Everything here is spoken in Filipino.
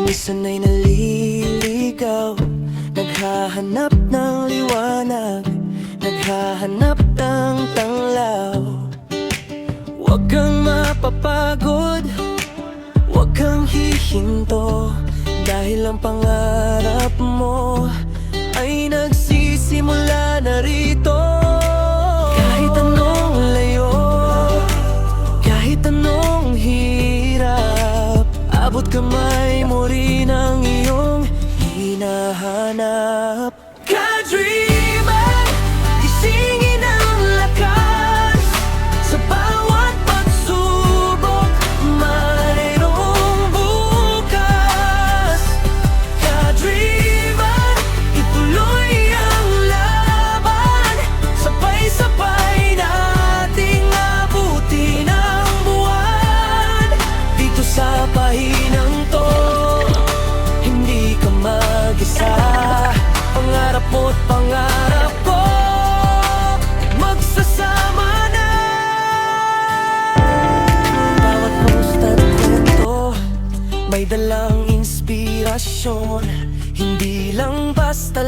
minsan ay naliligaw, naghahanap ng liwanag, naghahanap ng tanglaw. Huwag kang mapapagod, huwag kang hihinto, dahil ang pangarap mo ay nagsisimula na rito. Kahit anong layo, kahit anong hirap, abot kamay mo rin ang iyong hinahanap. Ka-dreamer, gisingin ang lakas, sa bawat pagsubok mayroong bukas. Ka-dreamer, ituloy ang laban, sabay-sabay nating abutin ang buwan. Dito sa pahinang to, hindi ka mag-isa. Pangarap mo't pangarap ko, magsasama na. Bawat post at kwento may dalang inspirasyon, hindi lang basta